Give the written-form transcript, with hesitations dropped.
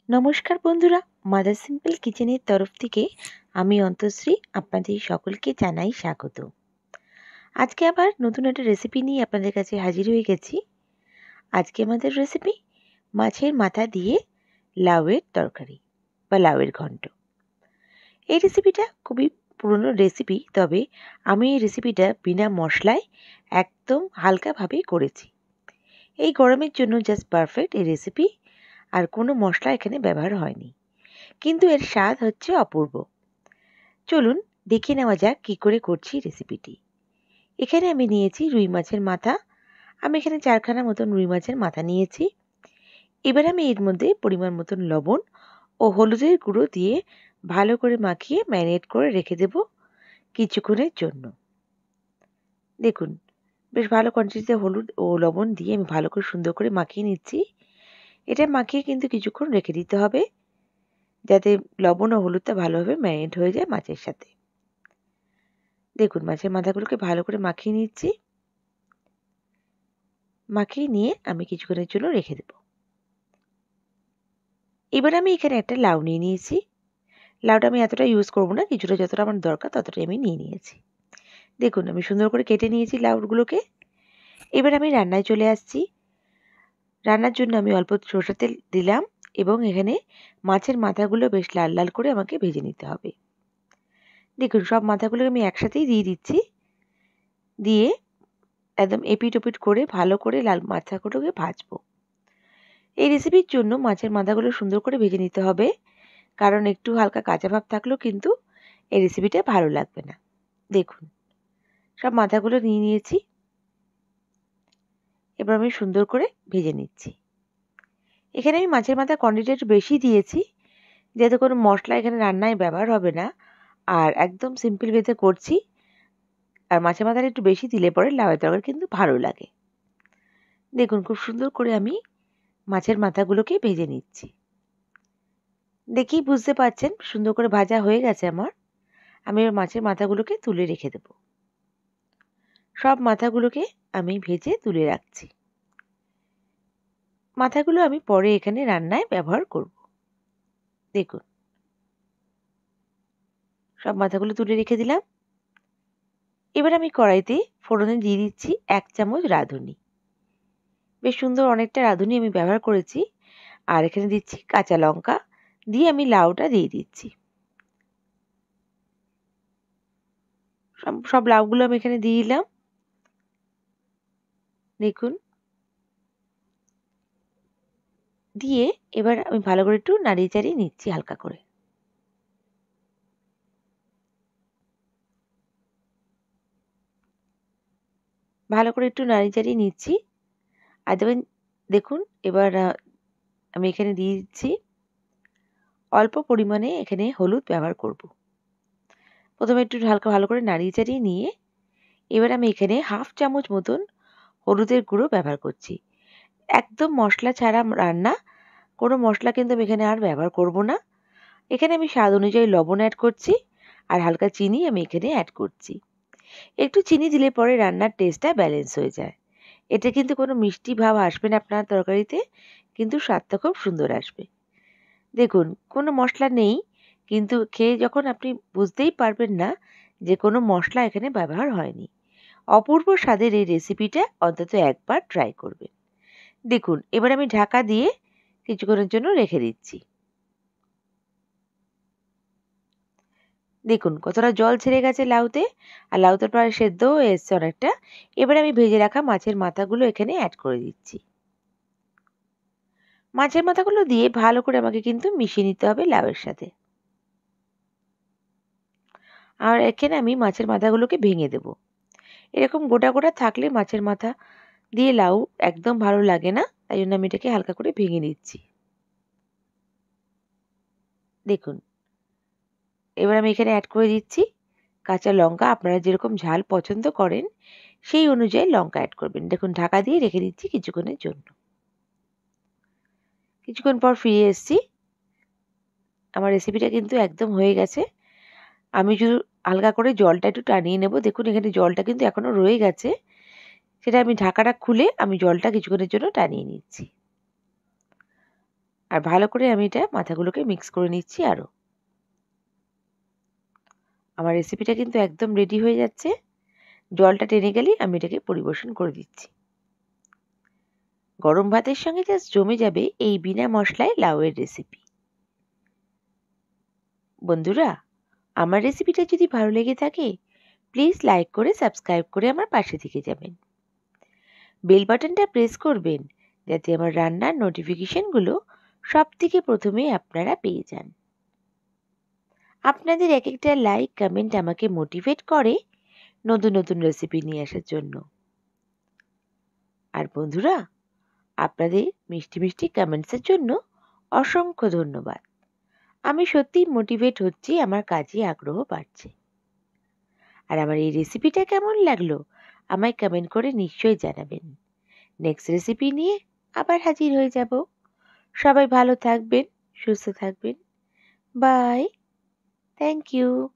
নমস্কার বন্ধুরা, mother simple কিচেনের তরফ থেকে আমি অন্তশ্রী আপনাদের সকলকে জানাই স্বাগত। আজকে আবার নতুন একটা রেসিপি নিয়ে আপনাদের কাছে হাজির হয়ে গেছি। আজকে আমাদের রেসিপি মাছের মাথা দিয়ে লাউয়ের তরকারি বা লাউয়ের ঘন্ট। এই রেসিপিটা খুবই পুরনো রেসিপি, তবে আমি এই রেসিপিটা বিনা মশলায় একদম হালকাভাবেই করেছি। এই গরমের জন্য জাস্ট পারফেক্ট এই রেসিপি, আর কোনো মশলা এখানে ব্যবহার হয়নি, কিন্তু এর স্বাদ হচ্ছে অপূর্ব। চলুন দেখে নেওয়া যাক কী করে করছি রেসিপিটি। এখানে আমি নিয়েছি রুই মাছের মাথা। আমি এখানে 4খানা মতন রুই মাছের মাথা নিয়েছি। এবার আমি এর মধ্যে পরিমাণ মতন লবণ ও হলুদের গুঁড়ো দিয়ে ভালো করে মাখিয়ে ম্যারিনেট করে রেখে দেব কিছুক্ষণের জন্য। দেখুন, বেশ ভালো কোয়ান্টিটিতে হলুদ ও লবণ দিয়ে আমি ভালো করে সুন্দর করে মাখিয়ে নিচ্ছি। এটা মাখিয়ে কিন্তু কিছুক্ষণ রেখে দিতে হবে, যাতে লবণ ও হলুদটা ভালোভাবে ম্যারিনেট হয়ে যায় মাছের সাথে। দেখুন, মাছের মাথাগুলোকে ভালো করে মাখিয়ে নিচ্ছি। মাখিয়ে নিয়ে আমি কিছুক্ষণের জন্য রেখে দেব। এবার আমি এখানে একটা লাউ নিয়ে নিয়েছি। লাউটা আমি এতটা ইউজ করব না, কিছুটা যতটা আমার দরকার ততটাই আমি নিয়ে নিয়েছি। দেখুন, আমি সুন্দর করে কেটে নিয়েছি লাউগুলোকে। এবার আমি রান্নায় চলে আসছি। রান্নার জন্য আমি অল্প সরষের তেল দিলাম এবং এখানে মাছের মাথাগুলো বেশ লাল লাল করে আমাকে ভেজে নিতে হবে। দেখুন, সব মাথাগুলো আমি একসাথেই দিয়ে দিচ্ছি। দিয়ে একদম এপিট ওপিট করে ভালো করে লাল মাথাগুলোকে ভাজবো। এই রেসিপির জন্য মাছের মাথাগুলো সুন্দর করে ভেজে নিতে হবে, কারণ একটু হালকা কাঁচা ভাব থাকলেও কিন্তু এই রেসিপিটা ভালো লাগবে না। দেখুন, সব মাথাগুলো নিয়ে নিয়েছি। এবার আমি সুন্দর করে ভেজে নিচ্ছি। এখানে আমি মাছের মাথা কোয়ান্টিটি একটু বেশি দিয়েছি, যেহেতু কোনো মশলা এখানে রান্নায় ব্যবহার হবে না, আর একদম সিম্পল ওয়েতে করছি। আর মাছের মাথাটা একটু বেশি দিলে পরে লাউয়ের তরকারি কিন্তু ভালো লাগে। দেখুন, খুব সুন্দর করে আমি মাছের মাথাগুলোকে ভেজে নিচ্ছি। দেখেই বুঝতে পারছেন সুন্দর করে ভাজা হয়ে গেছে আমার। আমি এবার মাছের মাথাগুলোকে তুলে রেখে দেব। সব মাথাগুলোকে আমি ভেজে তুলে রাখছি। মাথাগুলো আমি পরে এখানে রান্নায় ব্যবহার করব। দেখুন, সব মাথাগুলো তুলে রেখে দিলাম। এবার আমি কড়াইতে ফোড়নে দিয়ে দিচ্ছি 1 চামচ রাঁধুনি। বেশ সুন্দর অনেকটা রাঁধুনি আমি ব্যবহার করেছি। আর এখানে দিচ্ছি কাঁচা লঙ্কা, দিয়ে আমি লাউটা দিয়ে দিচ্ছি। সব লাউগুলো আমি এখানে দিয়ে দিলাম। দেখুন, দিয়ে এবার আমি ভালো করে একটু নাড়িয়ে চাড়িয়ে নিচ্ছি হালকা করে। ভালো করে একটু নাড়িয়ে চাড়িয়ে নিচ্ছি। আর দেখুন, এবার আমি এখানে দিয়ে দিচ্ছি অল্প পরিমাণে এখানে হলুদ ব্যবহার করব। প্রথমে একটু হালকা ভালো করে নাড়িয়ে চাড়িয়ে নিয়ে এবার আমি এখানে 1/2 চামচ মতন হলুদের গুঁড়ো ব্যবহার করছি। একদম মশলা ছাড়া রান্না, কোনো মশলা কিন্তু আমি এখানে আর ব্যবহার করব না। এখানে আমি স্বাদ অনুযায়ী লবণ অ্যাড করছি, আর হালকা চিনি আমি এখানে অ্যাড করছি। একটু চিনি দিলে পরে রান্নার টেস্টটা ব্যালেন্স হয়ে যায়। এতে কিন্তু কোনো মিষ্টি ভাব আসবে না আপনার তরকারিতে, কিন্তু স্বাদটা খুব সুন্দর আসবে। দেখুন, কোনো মশলা নেই, কিন্তু খেয়ে যখন আপনি বুঝতেই পারবেন না যে কোনো মশলা এখানে ব্যবহার হয়নি। অপূর্ব স্বাদের এই রেসিপিটা অন্তত একবার ট্রাই করবেন। দেখুন, এবার আমি ঢাকা দিয়ে কিছুক্ষণের জন্য রেখে দিচ্ছি। দেখুন, কতটা জল ছেড়ে গেছে লাউতে, আর লাউটা প্রায় সেদ্ধও হয়ে এসছে অনেকটা। এবার আমি ভেজে রাখা মাছের মাথাগুলো এখানে অ্যাড করে দিচ্ছি। মাছের মাথাগুলো দিয়ে ভালো করে আমাকে কিন্তু মিশিয়ে নিতে হবে লাউয়ের সাথে। আর এখানে আমি মাছের মাথাগুলোকে ভেঙে দেব। এরকম গোটা গোটা থাকলে মাছের মাথা দিয়ে লাউ একদম ভালো লাগে না, তাই জন্য আমি এটাকে হালকা করে ভেঙে নিচ্ছি। দেখুন, এবার আমি এখানে অ্যাড করে দিচ্ছি কাঁচা লঙ্কা। আপনারা যেরকম ঝাল পছন্দ করেন সেই অনুযায়ী লঙ্কা অ্যাড করবেন। দেখুন, ঢাকা দিয়ে রেখে দিচ্ছি কিছুক্ষণের জন্য। কিছুক্ষণ পর ফিরে এসেছি। আমার রেসিপিটা কিন্তু একদম হয়ে গেছে। আমি শুধু হালকা করে জলটা একটু টানিয়ে নেব। দেখুন, এখানে জলটা কিন্তু এখনও রয়ে গেছে। সেটা আমি ঢাকাটা খুলে আমি জলটা কিছুক্ষণের জন্য টানিয়ে নিচ্ছি। আর ভালো করে আমি এটা মাথাগুলোকে মিক্স করে নিচ্ছি আরও। আমার রেসিপিটা কিন্তু একদম রেডি হয়ে যাচ্ছে। জলটা টেনে গেলেই আমি এটাকে পরিবেশন করে দিচ্ছি। গরম ভাতের সঙ্গে জাস্ট জমে যাবে এই বিনা মশলায় লাউয়ের রেসিপি। বন্ধুরা, আমার রেসিপিটা যদি ভালো লেগে থাকে প্লিজ লাইক করে সাবস্ক্রাইব করে আমার পাশে থেকে যাবেন। বেল বাটনটা প্রেস করবেন যাতে আমার রান্নার নোটিফিকেশনগুলো সবথেকে প্রথমেই আপনারা পেয়ে যান। আপনাদের এক একটা লাইক কমেন্ট আমাকে মোটিভেট করে নতুন নতুন রেসিপি নিয়ে আসার জন্য। আর বন্ধুরা, আপনাদের মিষ্টি মিষ্টি কমেন্টসের জন্য অসংখ্য ধন্যবাদ। আমি সত্যিই মোটিভেট হচ্ছি, আমার কাজে আগ্রহ বাড়ছে। আর আমার এই রেসিপিটা কেমন লাগলো আমায় কমেন্ট করে নিশ্চয়ই জানাবেন। নেক্সট রেসিপি নিয়ে আবার হাজির হয়ে যাব। সবাই ভালো থাকবেন, সুস্থ থাকবেন। বাই। Thank you.